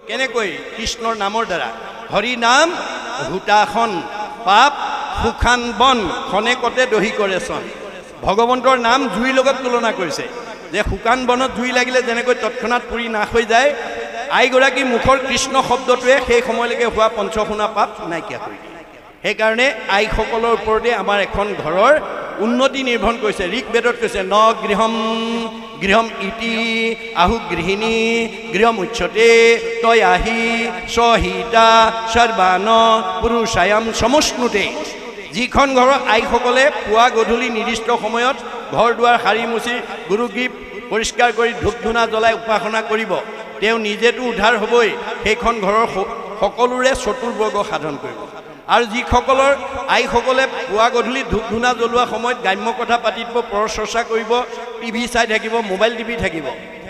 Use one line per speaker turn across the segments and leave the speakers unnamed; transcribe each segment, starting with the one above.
কেনেকৈ কৃষ্ণৰ নামৰ দ্বাৰা হৰি নাম হুতাখন পাপ সুখান বন খনেকতে দহি কৰে চন ভগৱন্তৰ নাম জুইৰ লগত তুলনা কৰিছে যে শুকান বনত জুই লাগিলে যেনেকৈ তৎক্ষণাৎ পুৰি নাশ হৈ যায় আইগৰাকী মুখৰ কৃষ্ণ শব্দটোৱে সেই সময়লৈকে হোৱা পঞ্চশুনা পাপ নাইকিয়া কৰি দিয়ে সেইকাৰণে আইসকলৰ ওপৰতে আমাৰ এখন ঘৰৰ উন্নতি নিৰ্ভৰ কৰিছে ঋকবেদত কৈছে ন গৃহম ইতি আহু গৃহিণী গৃহম উচ্চতে তয় আহি সহিতা সৰ্বান পুৰুষায়াম সমষ্ণুতে যিখন ঘৰৰ আইসকলে পুৱা গধূলি নিৰ্দিষ্ট সময়ত ঘৰ দুৱাৰ সাৰি মুচি গুৰুগীপ পৰিষ্কাৰ কৰি ধূপ ধূনা জ্বলাই উপাসনা কৰিব তেওঁ নিজেতো উদ্ধাৰ হ'বই সেইখন ঘৰৰ সকলোৰে চতুৰ্বৰ্গ সাধন কৰিব আৰু যিসকলৰ আইসকলে পুৱা গধূলি ধূপ ধূনা জ্বলোৱা সময়ত গ্ৰাম্য কথা পাতিব পৰচৰ্চা কৰিব টিভি চাই থাকিব মোবাইল টিভি থাকিব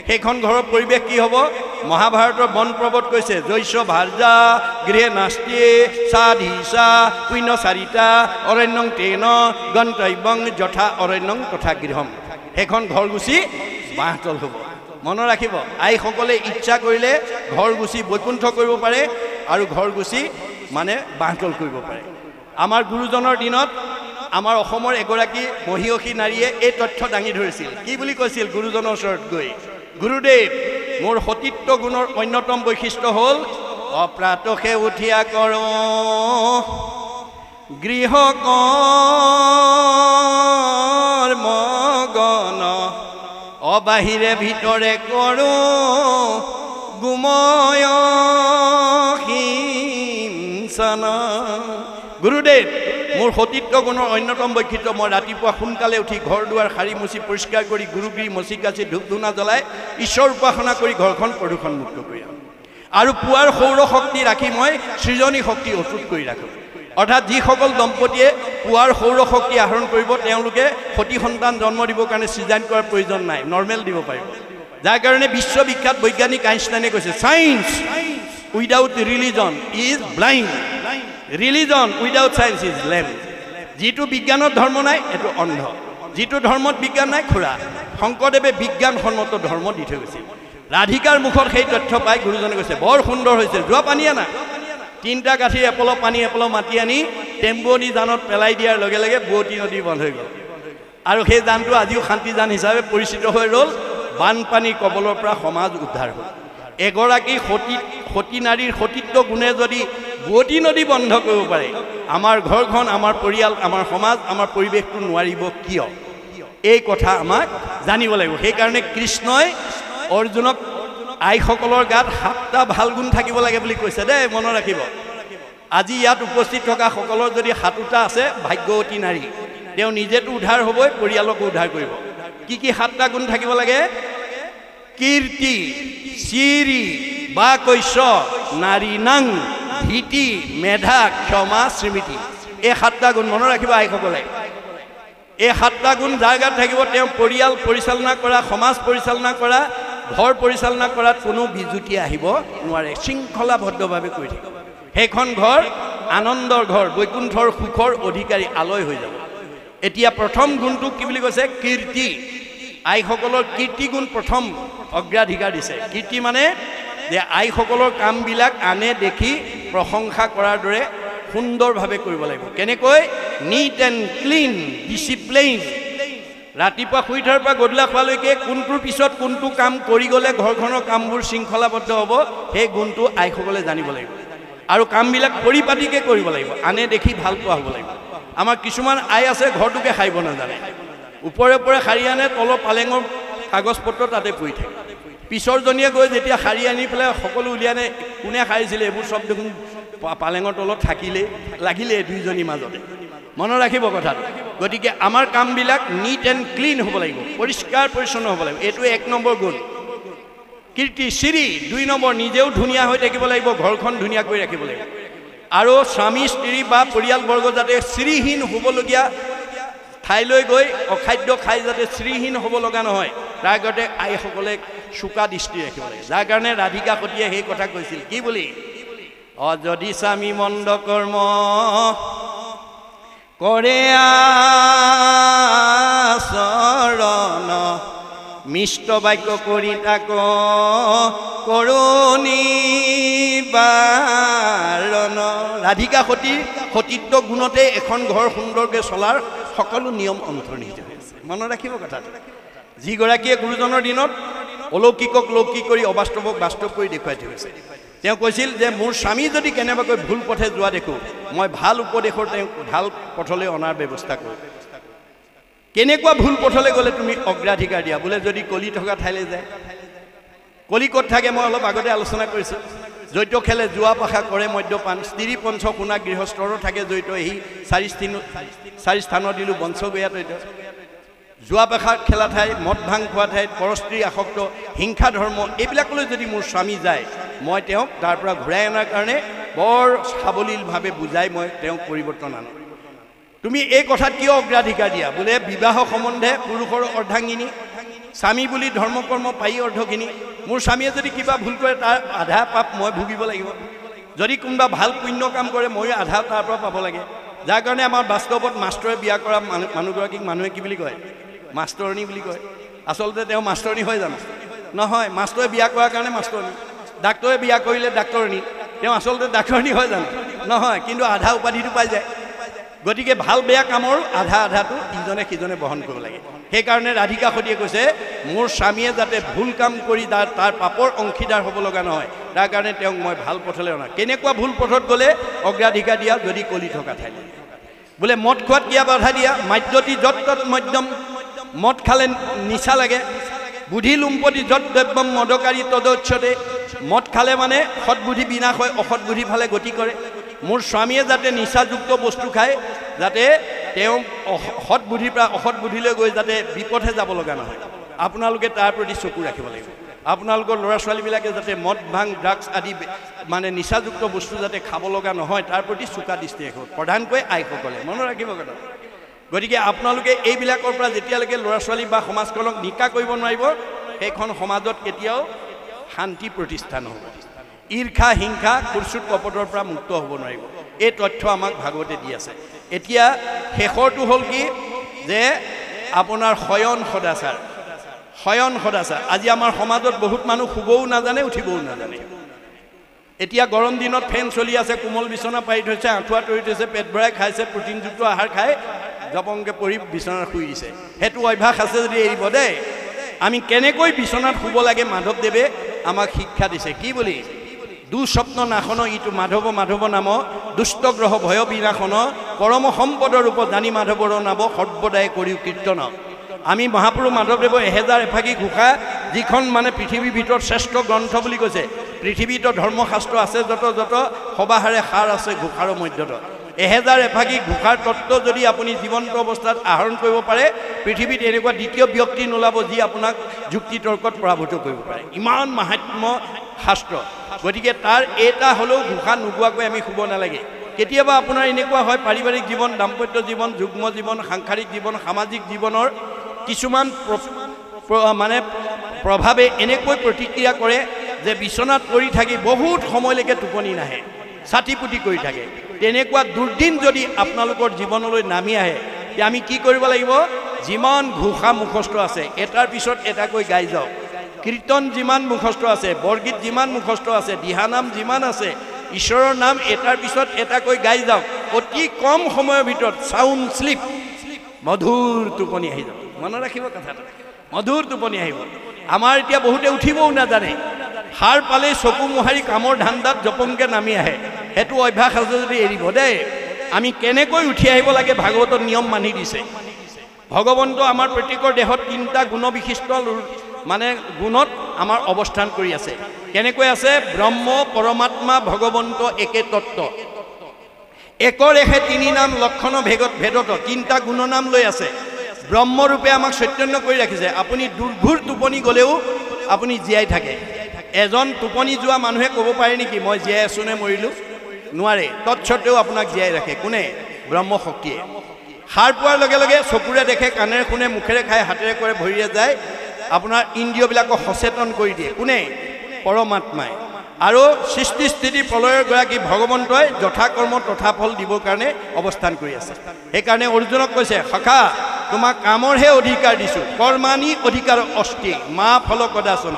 সেইখন ঘৰৰ পৰিৱেশ কি হ'ব মহাভাৰতৰ বন পৰ্বত কৈছে জৈশ ভাৰ্যা গৃহে নাস্তি সাধিসা পুণ্য চাৰিটা অৰণ্যং তেন গন্তব্যং যথা অৰণ্যং তথা গৃহম সেইখন ঘৰ গুচি বাঁহতল হ'ব মনত ৰাখিব আইসকলে ইচ্ছা কৰিলে ঘৰ গুচি বৈকুণ্ঠ কৰিব পাৰে আৰু ঘৰ গুচি মানে বাঁহতল কৰিব পাৰে আমাৰ গুৰুজনৰ দিনত আমাৰ অসমৰ এগৰাকী মহিয়সী নাৰীয়ে এই তথ্য দাঙি ধৰিছিল কি বুলি কৈছিল গুৰুজনৰ ওচৰত গৈ গুৰুদেৱ মোৰ সতীত্ব গুণৰ অন্যতম বৈশিষ্ট্য হ'ল অপ্ৰাতসে উঠিয়া কৰো গৃহ কৰ্মগণ অবাহিৰে ভিতৰে কৰো গুময় হিংসন গুৰুদেৱ মোৰ সতীত্ব গুণৰ অন্যতম বৈশিষ্ট্য মই ৰাতিপুৱা সোনকালে উঠি ঘৰ দুৱাৰ সাৰি মুচি পৰিষ্কাৰ কৰি গুৰুগিৰি মচি কাচি ধূপ ধূনা জ্বলাই ঈশ্বৰ উপাসনা কৰি ঘৰখন প্ৰদূষণমুক্ত কৰি আৰু পুৱাৰ সৌৰ শক্তি ৰাখি মই সৃজনী শক্তি অটুট কৰি ৰাখোঁ অৰ্থাৎ যিসকল দম্পতীয়ে পুৱাৰ সৌৰ শক্তি আহৰণ কৰিব তেওঁলোকে সতি সন্তান জন্ম দিবৰ কাৰণে সৃজন কৰাৰ প্ৰয়োজন নাই নৰ্মেল দিব পাৰিব যাৰ কাৰণে বিশ্ববিখ্যাত বৈজ্ঞানিক আইনষ্টাইনে কৈছে science without religion is blind religion without science is লেম যিটো বিজ্ঞানত ধৰ্ম নাই এইটো অন্ধ যিটো ধৰ্মত বিজ্ঞান নাই খুৰা শংকৰদেৱে বিজ্ঞানসন্মত ধৰ্ম দি থৈ গৈছিল ৰাধিকাৰ মুখত সেই তথ্য পাই গুৰুজনে কৈছে বৰ সুন্দৰ হৈছে যোৱা পানী আনা তিনিটা গাঁঠিৰ এপল পানী এপল মাটি আনি টেম্বুৱনী জানত পেলাই দিয়াৰ লগে লগে বুৱতী নদী বন্ধ হৈ গ'ল আৰু সেই জানটো আজিও শান্তিজান হিচাপে পৰিচিত হৈ ৰ'ল বানপানী কবলৰ পৰা সমাজ উদ্ধাৰ হ'ল এগৰাকী সতী নাৰীৰ সতীত্ব গুণে যদি বুৱতী নদী বন্ধ কৰিব পাৰে আমাৰ ঘৰখন আমাৰ পৰিয়াল আমাৰ সমাজ আমাৰ পৰিৱেশটো নোৱাৰিব কিয় এই কথা আমাক জানিব লাগিব সেইকাৰণে কৃষ্ণই অৰ্জুনক আইসকলৰ গাত 7টা ভাল গুণ থাকিব লাগে বুলি কৈছে দেই মনত ৰাখিব আজি ইয়াত উপস্থিত থকা সকলৰ যদি 7টা আছে ভাগ্যৱতী নাৰী তেওঁ নিজেতো উদ্ধাৰ হ'বই পৰিয়ালকো উদ্ধাৰ কৰিব কি 7টা গুণ থাকিব লাগে কীৰ্তি চিৰি বা কৈশ নাৰী নাং ধীতি মেধা ক্ষমা স্মৃতি এই 7টা গুণ মনত ৰাখিব আইসকলে এই 7টা গুণ যাৰ গাত থাকিব তেওঁ পৰিয়াল পৰিচালনা কৰা সমাজ পৰিচালনা কৰা ঘৰ পৰিচালনা কৰাত কোনো বিজুতি আহিব নোৱাৰে শৃংখলাবদ্ধভাৱে কৰি থাকিব সেইখন ঘৰ আনন্দৰ ঘৰ বৈকুণ্ঠৰ সুখৰ অধিকাৰী আলয় হৈ যাব এতিয়া প্ৰথম গুণটো কি বুলি কৈছে কীৰ্তি আইসকলৰ কীৰ্তি গুণ প্ৰথম অগ্ৰাধিকাৰ দিছে কীৰ্তি মানে যে আইসকলৰ কামবিলাক আনে দেখি প্ৰশংসা কৰাৰ দৰে সুন্দৰভাৱে কৰিব লাগিব কেনেকৈ নিট এণ্ড ক্লিন ডিচিপ্লিন ৰাতিপুৱা শুই উঠাৰ পৰা গধূলা খোৱালৈকে কোনটোৰ পিছত কোনটো কাম কৰি গ'লে ঘৰখনৰ কামবোৰ শৃংখলাবদ্ধ হ'ব সেই গুণটো আইসকলে জানিব লাগিব আৰু কামবিলাক পৰিপাটিকৈ কৰিব লাগিব আনে দেখি ভাল পোৱা হ'ব লাগিব আমাৰ কিছুমান আই আছে ঘৰটোকে সাৰিব নাজানে ওপৰে ওপৰে সাৰি আনে তলৰ পালেঙৰ কাগজ পত্ৰ তাতে পৰি থাকে পিছৰজনীয়ে গৈ যেতিয়া সাৰি আনি পেলাই সকলো উলিয়াই আনে কোনে সাৰিছিলে এইবোৰ চব দেখোন পালেঙৰ তলত থাকিলে লাগিলে দুইজনীৰ মাজতে মনত ৰাখিব কথাটো গতিকে আমাৰ কামবিলাক নিট এণ্ড ক্লিন হ'ব লাগিব পৰিষ্কাৰ পৰিচ্ছন্ন হ'ব লাগিব এইটো 1 নম্বৰ গুণ কীৰ্তি চিৰি 2 নম্বৰ নিজেও ধুনীয়া হৈ থাকিব লাগিব ঘৰখন ধুনীয়া কৰি ৰাখিব লাগিব আৰু স্বামী স্ত্ৰী বা পৰিয়ালবৰ্গ যাতে শ্ৰীহীন হ'বলগীয়া ঠাইলৈ গৈ অখাদ্য খাই যাতে শ্ৰীহীন হ'ব লগা নহয় তাৰ আগতে আইসকলে চোকা দৃষ্টি ৰাখিব লাগে যাৰ কাৰণে ৰাধিকা সতীয়ে সেই কথা কৈছিল কি বুলি যদি স্বামী মন্দ কৰ্ম কৰে আচৰণ মিষ্ট বাক্য কৰি তাক কৰুণী বাৰণ ৰাধিকা সতীত্ব গুণতে এখন ঘৰ সুন্দৰকৈ চলাৰ সকলো নিয়ম অন্তৰ্নিহিত হৈ আছে মনত ৰাখিব কথাটো যিগৰাকীয়ে গুৰুজনৰ দিনত অলৌকিকক লৌকিক কৰি অবাস্তৱক বাস্তৱ কৰি দেখুৱাই থৈ গৈছে তেওঁ কৈছিল যে মোৰ স্বামী যদি কেনেবাকৈ ভুল পথে যোৱা দেখো মই ভাল উপদেশৰ তেওঁক ভাল পথলৈ অনাৰ ব্যৱস্থা কৰোঁ কেনেকুৱা ভুল পথলৈ গ'লে তুমি অগ্ৰাধিকাৰ দিয়া বোলে যদি কলি থকা ঠাইলৈ যায় কলি ক'ত থাকে মই অলপ আগতে আলোচনা কৰিছোঁ জৈত খেলে জোৱা পাশা কৰে মদ্যপান স্ত্ৰী পঞ্চ শুনা গৃহস্থৰো থাকে জৈত এই চাৰি স্থানত দিলোঁ বংশগয়া তৈত জোৱা পাশা খেলা ঠাই মদ ভাং খোৱা ঠাইত পৰস্ত্ৰী আসক্ত হিংসা ধৰ্ম এইবিলাকলৈ যদি মোৰ স্বামী যায় মই তেওঁক তাৰ পৰা ঘূৰাই অনাৰ কাৰণে বৰ সাৱলীলভাৱে বুজাই মই তেওঁক পৰিৱৰ্তন আনো তুমি এই কথাত কিয় অগ্ৰাধিকাৰ দিয়া বোলে বিবাহ সম্বন্ধে পুৰুষৰ অৰ্ধাংগিনী স্বামী বুলি ধৰ্ম কৰ্ম পাই অৰ্ধখিনি মোৰ স্বামীয়ে যদি কিবা ভুল কৰে তাৰ আধা পাপ মই ভুগিব লাগিব যদি কোনোবা ভাল পুণ্য কাম কৰে ময়ো আধা তাৰ পৰা পাব লাগে যাৰ কাৰণে আমাৰ বাস্তৱত মাষ্টৰে বিয়া কৰা মানুহগৰাকীক মানুহে কি বুলি কয় মাষ্টৰণী বুলি কয় আচলতে তেওঁ মাষ্টৰণী হয় জানো নহয় মাষ্টৰে বিয়া কৰাৰ কাৰণে মাষ্টৰণী ডাক্তৰে বিয়া কৰিলে ডাক্তৰণী তেওঁ আচলতে ডাক্তৰণী হয় জানো নহয় কিন্তু আধা উপাধিটো পাই যায় গতিকে ভাল বেয়া কামৰ আধাটো ইজনে সিজনে বহন কৰিব লাগে সেইকাৰণে ৰাধিকা সতীয়ে কৈছে মোৰ স্বামীয়ে যাতে ভুল কাম কৰি তাৰ পাপৰ অংশীদাৰ হ'ব লগা নহয় তাৰ কাৰণে তেওঁক মই ভাল পথলৈ অনা কেনেকুৱা ভুল পথত গ'লে অগ্ৰাধিকাৰ দিয়া যদি কলি থকা ঠাইলৈ বোলে মদ খোৱাত কিয় বাধা দিয়া মাদ্যতি যত তত মধ্যম মদ খালে নিচা লাগে বুদ্ধি লুম্পতি যত দ্ৰব্যম মদকাৰী তদচ্ছতে মদ খালে মানে সৎবুদ্ধি বিনাশ হয় অসৎ বুদ্ধি ফালে গতি কৰে মোৰ স্বামীয়ে যাতে নিচাযুক্ত বস্তু খায় যাতে তেওঁ সৎ বুদ্ধিৰ পৰা অসৎ বুদ্ধিলৈ গৈ যাতে বিপথে যাব লগা নহয় আপোনালোকে তাৰ প্ৰতি চকু ৰাখিব লাগিব আপোনালোকৰ ল'ৰা ছোৱালীবিলাকে যাতে মদ ভাং ড্ৰাগছ আদি মানে নিচাযুক্ত বস্তু যাতে খাব লগা নহয় তাৰ প্ৰতি চোকা দৃষ্টি ৰাখিব প্ৰধানকৈ আইসকলে মনত ৰাখিব কথা গতিকে আপোনালোকে এইবিলাকৰ পৰা যেতিয়ালৈকে ল'ৰা ছোৱালী বা সমাজখনক নিকা কৰিব নোৱাৰিব সেইখন সমাজত কেতিয়াও শান্তি প্ৰতিষ্ঠা নহ'ব ঈৰ্ষা হিংসা কুৰ্চুট কপটৰ পৰা মুক্ত হ'ব নোৱাৰিব এই তথ্য আমাক ভাগৱতে দি আছে এতিয়া শেষৰটো হ'ল কি যে আপোনাৰ শয়ন সদাচাৰ আজি আমাৰ সমাজত বহুত মানুহ শুবও নাজানে উঠিবও নাজানে এতিয়া গৰম দিনত ফেন চলি আছে কোমল বিচনা পাৰি থৈছে আঁঠুৱা তৰি থৈছে পেট ভৰাই খাইছে প্ৰটিনযুক্ত আহাৰ খাই জপংকে পৰি বিচনাত শুই দিছে সেইটো অভ্যাস আছে যদি এৰিব দেই আমি কেনেকৈ বিচনাত শুব লাগে মাধৱদেৱে আমাক শিক্ষা দিছে কি বুলি দুঃস্বপ্ন নাশন ইটো মাধৱ নাম দুষ্ট গ্ৰহ ভয় বিনাশন পৰম সম্পদৰ ৰূপ জানি মাধৱৰ নাম সৰ্বদাই কৰিও কীৰ্তন আমি মহাপুৰুষ মাধৱদেৱৰ 1000 এফাকি ঘোষা যিখন মানে পৃথিৱীৰ ভিতৰত শ্ৰেষ্ঠ গ্ৰন্থ বুলি কৈছে পৃথিৱীত ধৰ্মশাস্ত্ৰ আছে যত সবাহাৰে সাৰ আছে ঘোষাৰ মধ্যত 1000 এফাকি ঘোষাৰ তত্ত্ব যদি আপুনি জীৱন্ত অৱস্থাত আহৰণ কৰিব পাৰে পৃথিৱীত এনেকুৱা দ্বিতীয় ব্যক্তি নোলাব যি আপোনাক যুক্তি তৰ্কত পৰাভূত কৰিব পাৰে ইমান মাহাত্ম্য শাস্ত্ৰ গতিকে তাৰ এটা হ'লেও ঘোষা নোগোৱাকৈ আমি শুব নালাগে কেতিয়াবা আপোনাৰ এনেকুৱা হয় পাৰিবাৰিক জীৱন দাম্পত্য জীৱন যুগ্ম জীৱন সাংসাৰিক জীৱন সামাজিক জীৱনৰ কিছুমান মানে প্ৰভাৱে এনেকৈ প্ৰতিক্ৰিয়া কৰে যে বিচনাত পৰি থাকি বহুত সময়লৈকে টোপনি নাহে ছাতিপুতি কৰি থাকে তেনেকুৱা দুৰ্দিন যদি আপোনালোকৰ জীৱনলৈ নামি আহে আমি কি কৰিব লাগিব যিমান ঘোষা মুখস্থ আছে এটাৰ পিছত এটাকৈ গাই যাওক কীৰ্তন যিমান মুখস্থ আছে বৰগীত যিমান মুখস্থ আছে দিহানাম যিমান আছে ঈশ্বৰৰ নাম এটাৰ পিছত এটাকৈ গাই যাওক অতি কম সময়ৰ ভিতৰত সাউণ্ড স্লিপ মধুৰ টোপনি আহি যাব মনত ৰাখিব কথাটো মধুৰ টোপনি আহিব আমাৰ এতিয়া বহুতে উঠিবও নাজানে সাৰ পালে চকু মোহাৰি কামৰ ধান্দাত জপংকে নামি আহে সেইটো অভ্যাস আছে যদি এৰিব দেই আমি কেনেকৈ উঠি আহিব লাগে ভাগৱতৰ নিয়ম মানি দিছে ভগৱন্ত আমাৰ প্ৰত্যেকৰ দেহত 3টা গুণ বিশিষ্ট মানে গুণত আমাৰ অৱস্থান কৰি আছে কেনেকৈ আছে ব্ৰহ্ম পৰমাত্মা ভগৱন্ত একে তত্ত্ব একৰ এহে 3 নাম লক্ষণ ভেদত 3টা গুণ নাম লৈ আছে ব্ৰহ্মৰূপে আমাক চৈতন্য কৰি ৰাখিছে আপুনি দুৰ্ঘূৰ টোপনি গ'লেও আপুনি জীয়াই থাকে এজন টোপনি যোৱা মানুহে ক'ব পাৰে নেকি মই জীয়াই আছোঁ নে মৰিলোঁ নোৱাৰে তৎসত্ত্বেও আপোনাক জীয়াই ৰাখে কোনে ব্ৰহ্ম শক্তিয়ে সাৰ পোৱাৰ লগে লগে চকুৰে দেখে কাণেৰে শুনে মুখেৰে খাই হাতেৰে কৰে ভৰিৰে যায় আপোনাৰ ইন্দ্ৰিয়বিলাকক সচেতন কৰি দিয়ে কোনে পৰমাত্মাই আৰু সৃষ্টি স্থিতি প্ৰলয়ৰ গৰাকী ভগৱন্তই যথাকৰ্ম তথা ফল দিবৰ কাৰণে অৱস্থান কৰি আছে সেইকাৰণে অৰ্জুনক কৈছে সখা তোমাক কামৰহে অধিকাৰ দিছোঁ কৰ্মানি অধিকাৰ অস্তি মা ফল কদাচন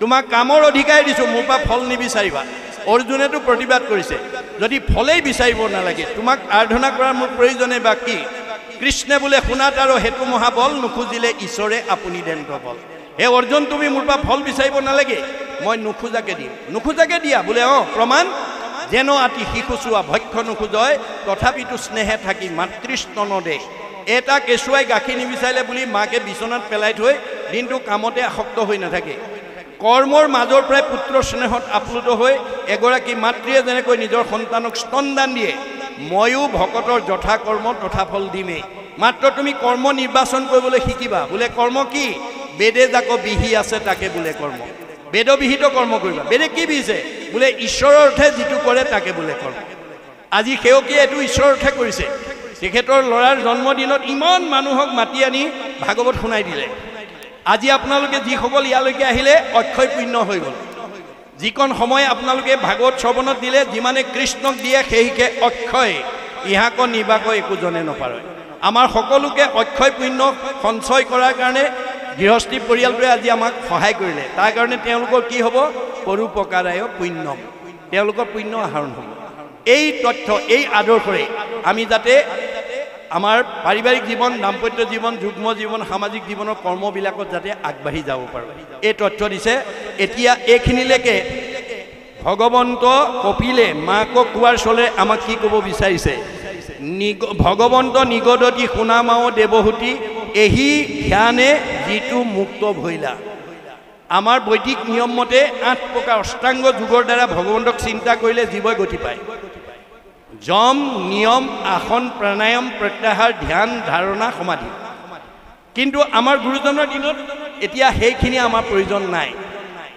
তোমাক কামৰ অধিকাৰ দিছোঁ মোৰ পৰা ফল নিবিচাৰিবা অৰ্জুনেতো প্ৰতিবাদ কৰিছে যদি ফলেই বিচাৰিব নালাগে তোমাক আৰাধনা কৰাৰ মোৰ প্ৰয়োজনে বা কি কৃষ্ণে বোলে শুনাত আৰু হেতু মহাবল নুখুজিলে ঈশ্বৰে আপুনি দেন্ত বল হে অৰ্জুন তুমি মোৰ পৰা ফল বিচাৰিব নালাগে মই নুখোজাকে দিম নুখোজাকে দিয়া বোলে প্ৰমাণ যেন আতি শিশু চোৱা ভক্ষ নুখোজয় তথাপিতো স্নেহে থাকি মাতৃস্তন দেশ এটা কেঁচুৱাই গাখীৰ নিবিচাৰিলে বুলি মাকে বিচনাত পেলাই থৈ দিনটো কামতে আসক্ত হৈ নাথাকে কৰ্মৰ মাজৰ পৰাই পুত্ৰ স্নেহত আপ্লুত হৈ এগৰাকী মাতৃয়ে যেনেকৈ নিজৰ সন্তানক স্তনদান দিয়ে ময়ো ভকতৰ যথা কৰ্ম তথা ফল দিমেই মাত্ৰ তুমি কৰ্ম নিৰ্বাচন কৰিবলৈ শিকিবা বোলে কৰ্ম কি বেদে যাক বিহি আছে তাকে বোলে কৰ্ম বেদবিহিত কৰ্ম কৰিবা বেদে কি বিহিছে বোলে ঈশ্বৰৰ অৰ্থে যিটো কৰে তাকে বোলে কৰ্ম আজি সেৱকীয়ে এইটো ঈশ্বৰৰ অৰ্থে কৰিছে তেখেতৰ ল'ৰাৰ জন্মদিনত ইমান মানুহক মাতি আনি ভাগৱত শুনাই দিলে আজি আপোনালোকে যিসকল ইয়ালৈকে আহিলে অক্ষয় পুণ্য হৈ গ'ল যিকণ সময় আপোনালোকে ভাগৱত শ্ৰৱণত দিলে যিমানে কৃষ্ণক দিয়ে সেইকে অক্ষয় ইহাক নিবাক একো জনে নপাৰে আমাৰ সকলোকে অক্ষয় পুণ্য সঞ্চয় কৰাৰ কাৰণে গৃহস্থী পৰিয়ালটোৱে আজি আমাক সহায় কৰিলে তাৰ কাৰণে তেওঁলোকৰ কি হ'ব পৰোপকাৰায় পুণ্যম তেওঁলোকৰ পুণ্য আহৰণ হ'ব এই তথ্য এই আদৰ্শৰে আমি যাতে আমাৰ পাৰিবাৰিক জীৱন দাম্পত্য জীৱন যুগ্ম জীৱন সামাজিক জীৱনৰ কৰ্মবিলাকত যাতে আগবাঢ়ি যাব পাৰোঁ এই তথ্য দিছে এতিয়া এইখিনিলৈকে ভগৱন্ত কপিলে মাকক কোৱাৰ চলে আমাক কি ক'ব বিচাৰিছে ভগৱন্ত নিগদতি শুনামাও দেৱহূতি এহি ধ্যানে যিটো মুক্ত ভৈলা আমাৰ বৈদিক নিয়ম মতে 8 প্ৰকাৰ অষ্টাংগ যোগৰ দ্বাৰা ভগৱন্তক চিন্তা কৰিলে জীৱই গতি পায় যম নিয়ম আসন প্ৰাণায়াম প্ৰত্যাহাৰ ধ্যান ধাৰণা সমাধি কিন্তু আমাৰ গুৰুজনৰ দিনত এতিয়া সেইখিনি আমাৰ প্ৰয়োজন নাই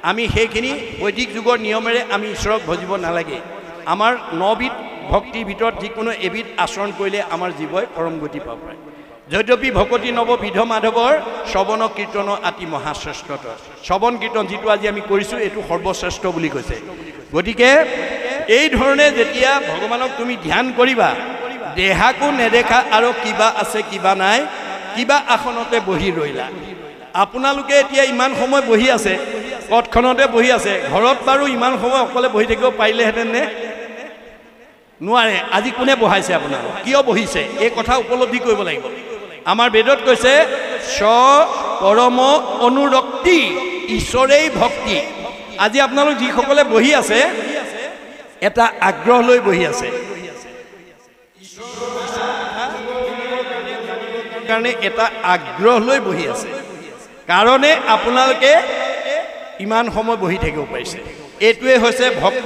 আমি সেইখিনি বৈদিক যুগৰ নিয়মেৰে আমি ঈশ্বৰক ভজিব নালাগে আমাৰ 9বিধ ভক্তিৰ ভিতৰত যিকোনো এবিধ আচৰণ কৰিলে আমাৰ জীৱই পৰম গতি পাব পাৰে যদ্যপি ভকতি নৱবিধ মাধৱৰ শ্ৰৱণ কীৰ্তন আতি মহাশ্ৰেষ্ঠত শ্ৰৱণ কীৰ্তন যিটো আজি আমি কৰিছোঁ এইটো সৰ্বশ্ৰেষ্ঠ বুলি কৈছে গতিকে এই ধৰণে যেতিয়া ভগৱানক তুমি ধ্যান কৰিবা দেহাকো নেদেখা আৰু কিবা আছে কিবা নাই কিবা আসনতে বহি ৰৈলা আপোনালোকে এতিয়া ইমান সময় বহি আছে কটখনতে বহি আছে ঘৰত বাৰু ইমান সময় অকলে বহি থাকিব পাৰিলেহেঁতেন নে নোৱাৰে আজি কোনে বহাইছে আপোনালোক কিয় বহিছে এই কথা উপলব্ধি কৰিব লাগিব আমাৰ বেদত কৈছে স পৰম অনুৰক্তি ঈশ্বৰেই ভক্তি আজি আপোনালোক যিসকলে বহি আছে এটা আগ্ৰহ লৈ বহি আছে কাৰণে এটা আগ্ৰহ লৈ বহি আছে কাৰণে আপোনালোকে ইমান সময় বহি থাকিব পাৰিছে এইটোৱে হৈছে ভক্তি